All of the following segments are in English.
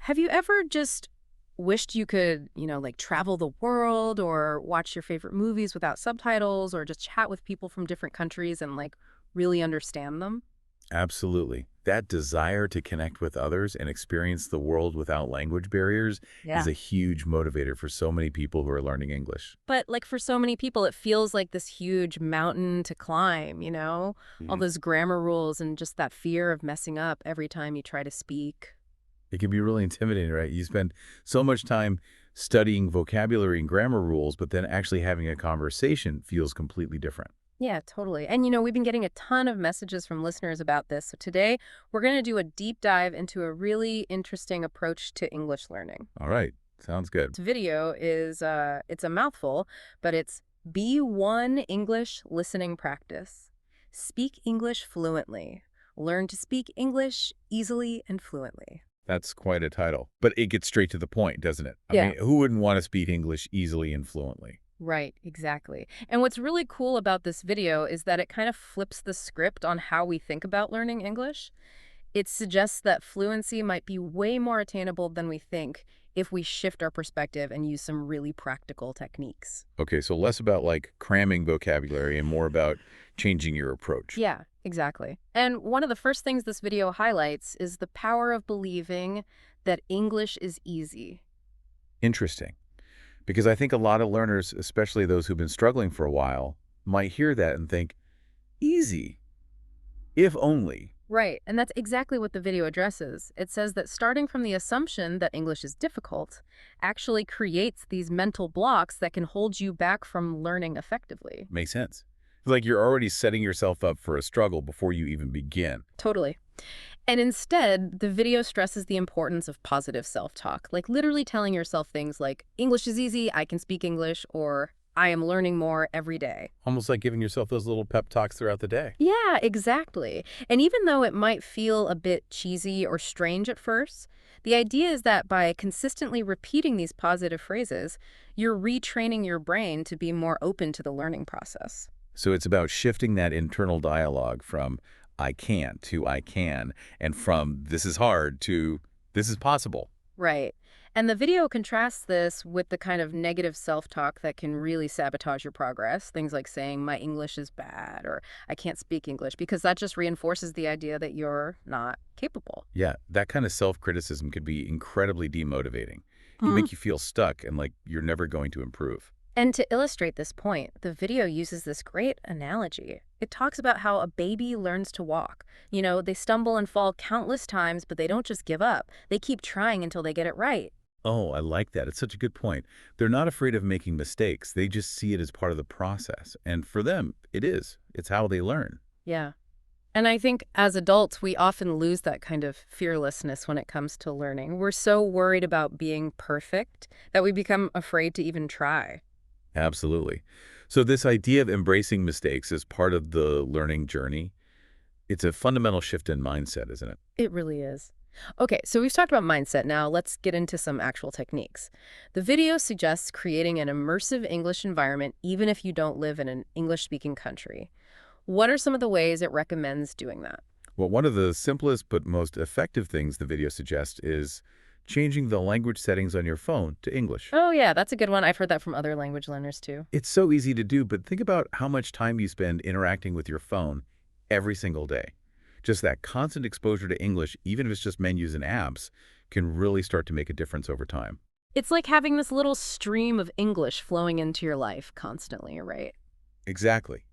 Have you ever just wished you could, like travel the world or watch your favorite movies without subtitles or just chat with people from different countries and like really understand them? Absolutely. That desire to connect with others and experience the world without language barriers is Yeah. a huge motivator for so many people who are learning English. But like for so many people, it feels like this huge mountain to climb, all Mhm. those grammar rules and just that fear of messing up every time you try to speak. It can be really intimidating, right? You spend so much time studying vocabulary and grammar rules, but then actually having a conversation feels completely different. Yeah, totally. And we've been getting a ton of messages from listeners about this. So today we're going to do a deep dive into a really interesting approach to English learning. All right. Sounds good. This video is it's a mouthful, but it's B1 English listening practice. Speak English fluently. Learn to speak English easily and fluently. That's quite a title. But it gets straight to the point, doesn't it? I Yeah. mean, who wouldn't want to speak English easily and fluently? Right, exactly. And what's really cool about this video is that it kind of flips the script on how we think about learning English. It suggests that fluency might be way more attainable than we think if we shift our perspective and use some really practical techniques. Okay, so less about like cramming vocabulary and more about changing your approach. Yeah, exactly. And one of the first things this video highlights is the power of believing that English is easy. Interesting. Because I think a lot of learners, especially those who've been struggling for a while, might hear that and think, easy, if only. Right, and that's exactly what the video addresses. It says that starting from the assumption that English is difficult actually creates these mental blocks that can hold you back from learning effectively. Makes sense. It's like you're already setting yourself up for a struggle before you even begin. Totally. And instead, the video stresses the importance of positive self-talk, like literally telling yourself things like, English is easy, I can speak English, or I am learning more every day. Almost like giving yourself those little pep talks throughout the day. Yeah, exactly. And even though it might feel a bit cheesy or strange at first, the idea is that by consistently repeating these positive phrases, you're retraining your brain to be more open to the learning process. So it's about shifting that internal dialogue from I can't to I can, and from this is hard to this is possible. Right. And the video contrasts this with the kind of negative self-talk that can really sabotage your progress. Things like saying, my English is bad, or I can't speak English, because that just reinforces the idea that you're not capable. Yeah, that kind of self-criticism could be incredibly demotivating. It can Mm. make you feel stuck and like you're never going to improve. And to illustrate this point, the video uses this great analogy. It talks about how a baby learns to walk. They stumble and fall countless times, but they don't just give up. They keep trying until they get it right. Oh, I like that. It's such a good point. They're not afraid of making mistakes. They just see it as part of the process. And for them, it is. It's how they learn. Yeah. And I think as adults, we often lose that kind of fearlessness when it comes to learning. We're so worried about being perfect that we become afraid to even try. Absolutely. So this idea of embracing mistakes as part of the learning journey, it's a fundamental shift in mindset, isn't it? It really is. Okay, so we've talked about mindset. Now let's get into some actual techniques. The video suggests creating an immersive English environment even if you don't live in an English-speaking country. What are some of the ways it recommends doing that? Well, one of the simplest but most effective things the video suggests is changing the language settings on your phone to English. Oh yeah, that's a good one. I've heard that from other language learners too. It's so easy to do, but think about how much time you spend interacting with your phone every single day. Just that constant exposure to English, even if it's just menus and apps, can really start to make a difference over time. It's like having this little stream of English flowing into your life constantly, right? Exactly.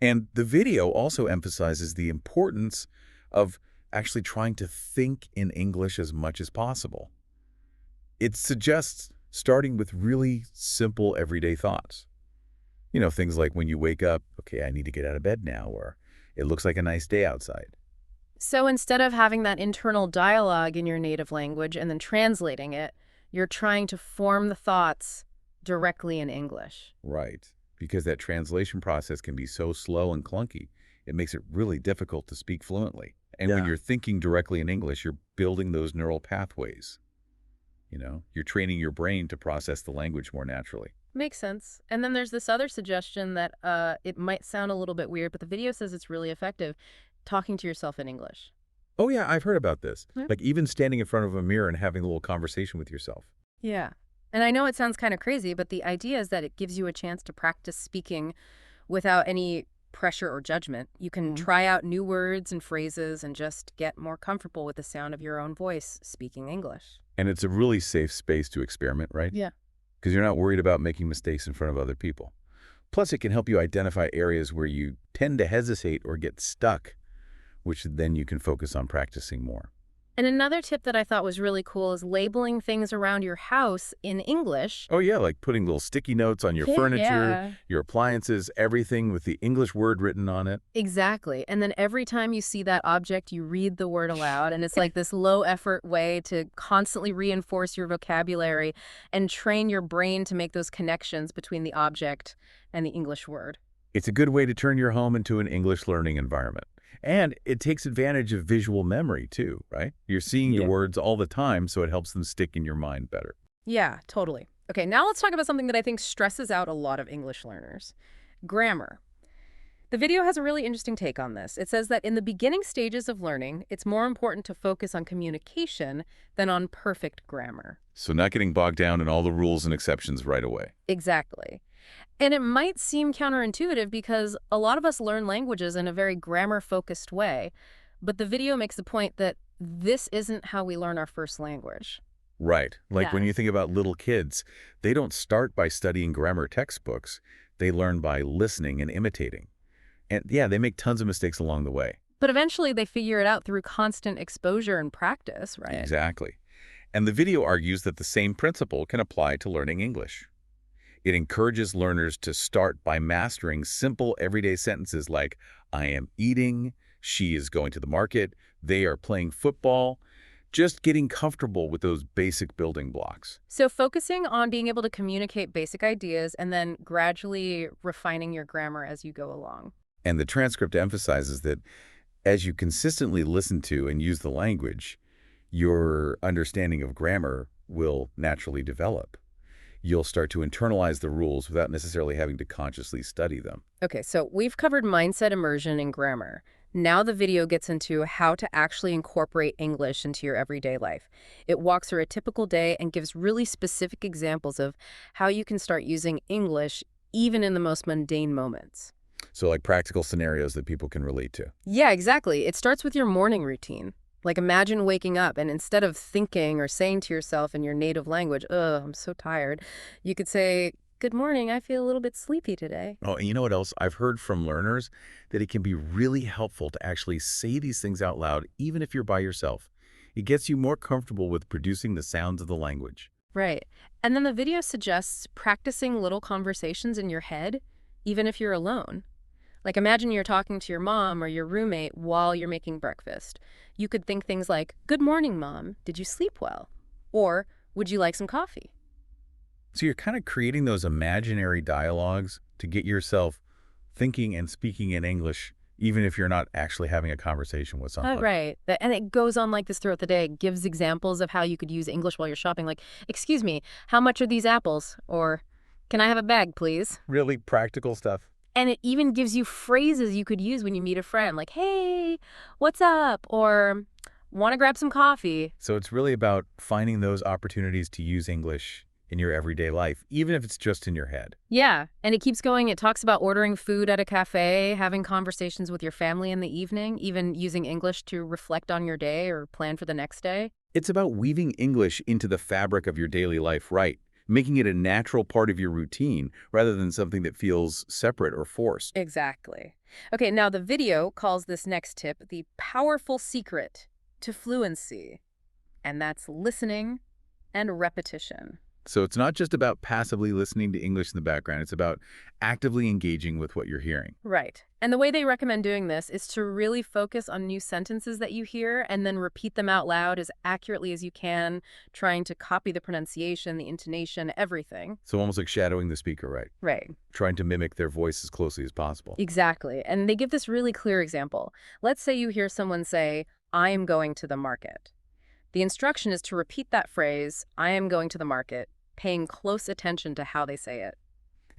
And the video also emphasizes the importance of actually trying to think in English as much as possible. It suggests starting with really simple everyday thoughts. Things like when you wake up, okay, I need to get out of bed now, or it looks like a nice day outside. So instead of having that internal dialogue in your native language and then translating it, you're trying to form the thoughts directly in English. Right. Because that translation process can be so slow and clunky, it makes it really difficult to speak fluently. And when Yeah. you're thinking directly in English, you're building those neural pathways. You're training your brain to process the language more naturally. Makes sense. And then there's this other suggestion that it might sound a little bit weird, but the video says it's really effective talking to yourself in English. Oh, yeah, I've heard about this. Yeah. Like even standing in front of a mirror and having a little conversation with yourself. Yeah. And I know it sounds kind of crazy, but the idea is that it gives you a chance to practice speaking without any pressure or judgment. You can Mhm. try out new words and phrases and just get more comfortable with the sound of your own voice speaking English. And it's a really safe space to experiment, right? Yeah. Because you're not worried about making mistakes in front of other people. Plus, it can help you identify areas where you tend to hesitate or get stuck, which then you can focus on practicing more. And another tip that I thought was really cool is labeling things around your house in English. Oh, yeah, like putting little sticky notes on your furniture, Yeah. your appliances, everything with the English word written on it. Exactly. And then every time you see that object, you read the word aloud. And it's like this low effort way to constantly reinforce your vocabulary and train your brain to make those connections between the object and the English word. It's a good way to turn your home into an English learning environment. And it takes advantage of visual memory, too, right? You're seeing the Yeah. words all the time, so it helps them stick in your mind better. Yeah, totally. Okay, now let's talk about something that I think stresses out a lot of English learners: grammar. The video has a really interesting take on this. It says that in the beginning stages of learning, it's more important to focus on communication than on perfect grammar. So not getting bogged down in all the rules and exceptions right away. Exactly. And it might seem counterintuitive because a lot of us learn languages in a very grammar-focused way, but the video makes the point that this isn't how we learn our first language. Right. Like when Yeah. you think about little kids, they don't start by studying grammar textbooks. They learn by listening and imitating. And yeah, they make tons of mistakes along the way. But eventually they figure it out through constant exposure and practice, right? Exactly. And the video argues that the same principle can apply to learning English. It encourages learners to start by mastering simple everyday sentences like, I am eating, she is going to the market, they are playing football, just getting comfortable with those basic building blocks. So focusing on being able to communicate basic ideas and then gradually refining your grammar as you go along. And the transcript emphasizes that as you consistently listen to and use the language, your understanding of grammar will naturally develop. You'll start to internalize the rules without necessarily having to consciously study them. Okay, so we've covered mindset immersion and grammar. Now the video gets into how to actually incorporate English into your everyday life. It walks through a typical day and gives really specific examples of how you can start using English even in the most mundane moments. So like practical scenarios that people can relate to. Yeah, exactly. It starts with your morning routine. Like imagine waking up and instead of thinking or saying to yourself in your native language, "Ugh, I'm so tired," you could say, "Good morning, I feel a little bit sleepy today." Oh, and you know what else? I've heard from learners that it can be really helpful to actually say these things out loud, even if you're by yourself. It gets you more comfortable with producing the sounds of the language. Right. And then the video suggests practicing little conversations in your head, even if you're alone. Like imagine you're talking to your mom or your roommate while you're making breakfast. You could think things like, "Good morning, Mom. Did you sleep well?" Or, "Would you like some coffee?" So you're kind of creating those imaginary dialogues to get yourself thinking and speaking in English, even if you're not actually having a conversation with Oh, someone. right. And it goes on like this throughout the day. It gives examples of how you could use English while you're shopping, like, "Excuse me, how much are these apples?" Or, "Can I have a bag, please?" Really practical stuff. And it even gives you phrases you could use when you meet a friend, like, "Hey, what's up?" Or, "Want to grab some coffee?" So it's really about finding those opportunities to use English in your everyday life, even if it's just in your head. Yeah, and it keeps going. It talks about ordering food at a cafe, having conversations with your family in the evening, even using English to reflect on your day or plan for the next day. It's about weaving English into the fabric of your daily life, right? Making it a natural part of your routine rather than something that feels separate or forced. Exactly. Okay, now the video calls this next tip the powerful secret to fluency, and that's listening and repetition. So it's not just about passively listening to English in the background. It's about actively engaging with what you're hearing. Right. And the way they recommend doing this is to really focus on new sentences that you hear and then repeat them out loud as accurately as you can, trying to copy the pronunciation, the intonation, everything. So almost like shadowing the speaker, right? Right. Trying to mimic their voice as closely as possible. Exactly. And they give this really clear example. Let's say you hear someone say, "I am going to the market." The instruction is to repeat that phrase, "I am going to the market," paying close attention to how they say it.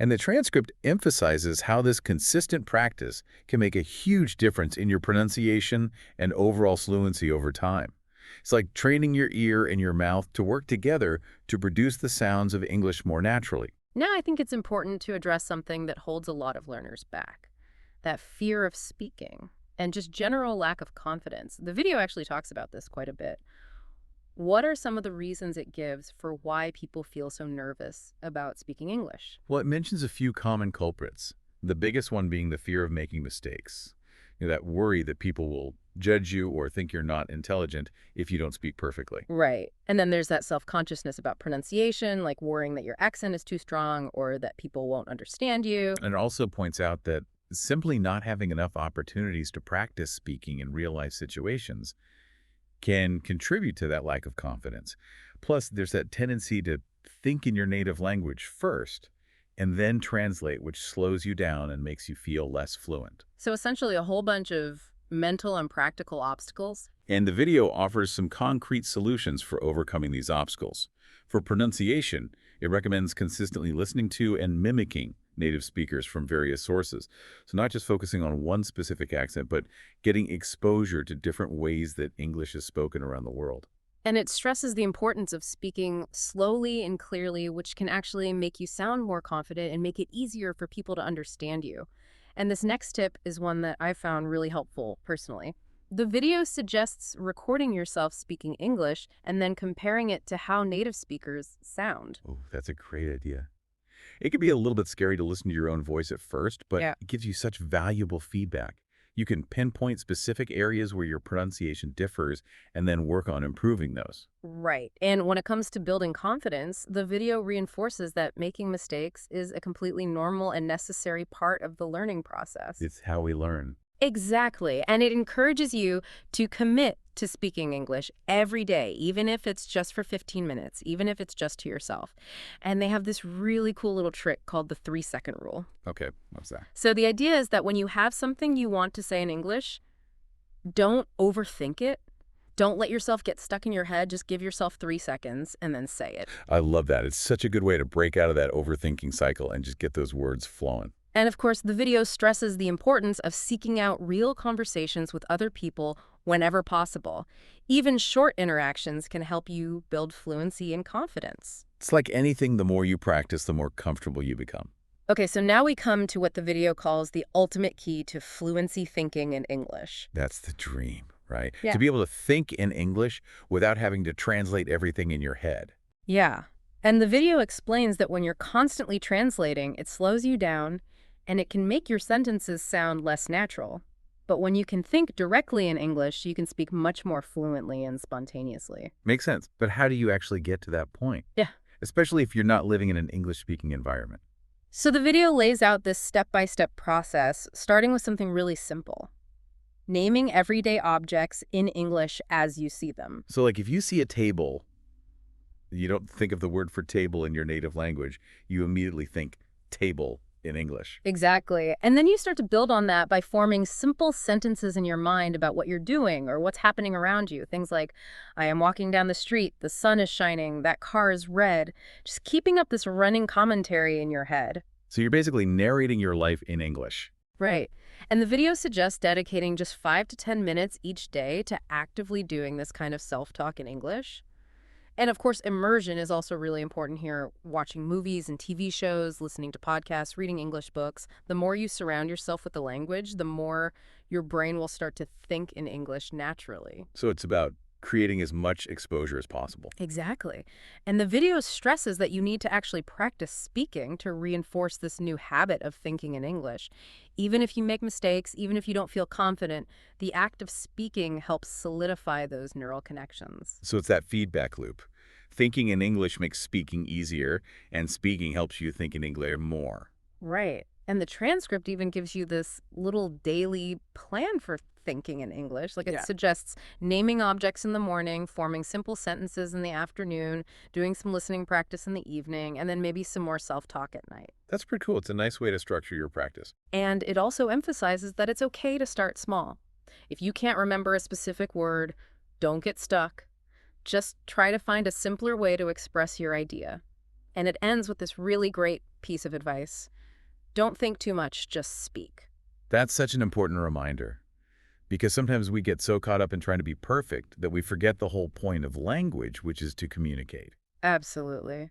And the transcript emphasizes how this consistent practice can make a huge difference in your pronunciation and overall fluency over time. It's like training your ear and your mouth to work together to produce the sounds of English more naturally. Now I think it's important to address something that holds a lot of learners back, that fear of speaking and just general lack of confidence. The video actually talks about this quite a bit. What are some of the reasons it gives for why people feel so nervous about speaking English? Well, it mentions a few common culprits, the biggest one being the fear of making mistakes. That worry that people will judge you or think you're not intelligent if you don't speak perfectly. Right. And then there's that self-consciousness about pronunciation, like worrying that your accent is too strong or that people won't understand you. And it also points out that simply not having enough opportunities to practice speaking in real-life situations can contribute to that lack of confidence. Plus, there's that tendency to think in your native language first and then translate, which slows you down and makes you feel less fluent. So essentially a whole bunch of mental and practical obstacles. And the video offers some concrete solutions for overcoming these obstacles. For pronunciation, it recommends consistently listening to and mimicking native speakers from various sources. So not just focusing on one specific accent, but getting exposure to different ways that English is spoken around the world. And it stresses the importance of speaking slowly and clearly, which can actually make you sound more confident and make it easier for people to understand you. And this next tip is one that I found really helpful personally. The video suggests recording yourself speaking English and then comparing it to how native speakers sound. Oh, that's a great idea. It can be a little bit scary to listen to your own voice at first, but Yeah. it gives you such valuable feedback. You can pinpoint specific areas where your pronunciation differs and then work on improving those. Right. And when it comes to building confidence, the video reinforces that making mistakes is a completely normal and necessary part of the learning process. It's how we learn. Exactly. And it encourages you to commit to speaking English every day, even if it's just for 15 minutes, even if it's just to yourself. And they have this really cool little trick called the 3-second rule. Okay, what's that? So the idea is that when you have something you want to say in English, don't overthink it. Don't let yourself get stuck in your head. Just give yourself 3 seconds and then say it. I love that. It's such a good way to break out of that overthinking cycle and just get those words flowing. And of course, the video stresses the importance of seeking out real conversations with other people whenever possible. Even short interactions can help you build fluency and confidence. It's like anything, the more you practice, the more comfortable you become. Okay, so now we come to what the video calls the ultimate key to fluency thinking in English. That's the dream, right? Yeah. To be able to think in English without having to translate everything in your head. Yeah. And the video explains that when you're constantly translating, it slows you down and it can make your sentences sound less natural. But when you can think directly in English, you can speak much more fluently and spontaneously. Makes sense. But how do you actually get to that point? Yeah. Especially if you're not living in an English-speaking environment. So the video lays out this step-by-step process, starting with something really simple. Naming everyday objects in English as you see them. So like if you see a table, you don't think of the word for table in your native language. You immediately think table in English. Exactly. And then you start to build on that by forming simple sentences in your mind about what you're doing or what's happening around you. Things like, I am walking down the street, the sun is shining, that car is red. Just keeping up this running commentary in your head. So you're basically narrating your life in English. Right. And the video suggests dedicating just 5 to 10 minutes each day to actively doing this kind of self-talk in English. And of course, immersion is also really important here. Watching movies and TV shows, listening to podcasts, reading English books. The more you surround yourself with the language, the more your brain will start to think in English naturally. So it's about creating as much exposure as possible. Exactly. And the video stresses that you need to actually practice speaking to reinforce this new habit of thinking in English. Even if you make mistakes, even if you don't feel confident, the act of speaking helps solidify those neural connections. So it's that feedback loop. Thinking in English makes speaking easier, and speaking helps you think in English more. Right. And the transcript even gives you this little daily plan for thinking in English. Like it suggests naming objects in the morning, forming simple sentences in the afternoon, doing some listening practice in the evening, and then maybe some more self-talk at night. That's pretty cool. It's a nice way to structure your practice. And it also emphasizes that it's okay to start small. If you can't remember a specific word, don't get stuck. Just try to find a simpler way to express your idea. And it ends with this really great piece of advice. Don't think too much, just speak. That's such an important reminder, because sometimes we get so caught up in trying to be perfect that we forget the whole point of language, which is to communicate. Absolutely.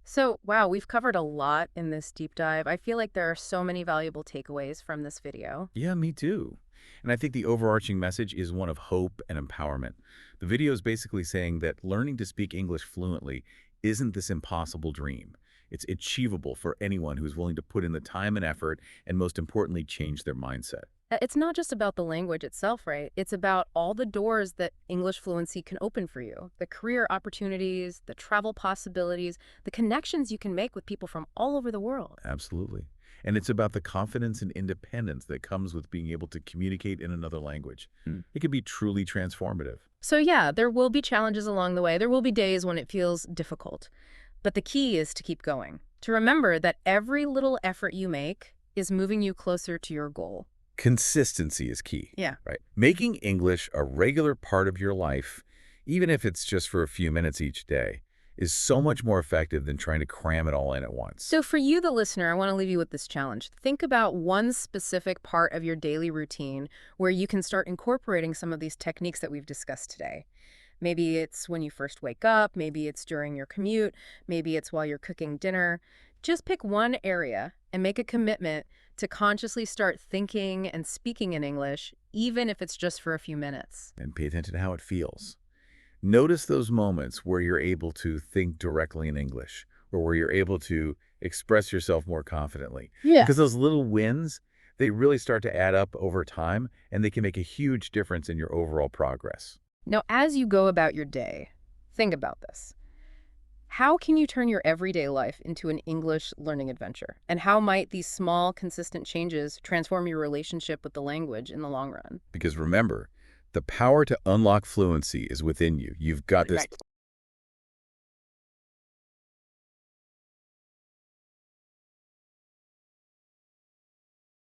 So, wow, we've covered a lot in this deep dive. I feel like there are so many valuable takeaways from this video. Yeah, me too. And I think the overarching message is one of hope and empowerment. The video is basically saying that learning to speak English fluently isn't this impossible dream. It's achievable for anyone who's willing to put in the time and effort and, most importantly, change their mindset. It's not just about the language itself, right? It's about all the doors that English fluency can open for you, the career opportunities, the travel possibilities, the connections you can make with people from all over the world. Absolutely. And it's about the confidence and independence that comes with being able to communicate in another language. It can be truly transformative. So yeah, there will be challenges along the way. There will be days when it feels difficult. But the key is to keep going, to remember that every little effort you make is moving you closer to your goal. Consistency is key, Yeah. right? Making English a regular part of your life, even if it's just for a few minutes each day, is so much more effective than trying to cram it all in at once. So for you, the listener, I want to leave you with this challenge. Think about one specific part of your daily routine where you can start incorporating some of these techniques that we've discussed today. Maybe it's when you first wake up, maybe it's during your commute, maybe it's while you're cooking dinner. Just pick one area and make a commitment to consciously start thinking and speaking in English, even if it's just for a few minutes. And pay attention to how it feels. Notice those moments where you're able to think directly in English, or where you're able to express yourself more confidently. Yeah. Because those little wins, they really start to add up over time, and they can make a huge difference in your overall progress. Now, as you go about your day, think about this. How can you turn your everyday life into an English learning adventure? And how might these small, consistent changes transform your relationship with the language in the long run? Because remember, the power to unlock fluency is within you. You've got this Right.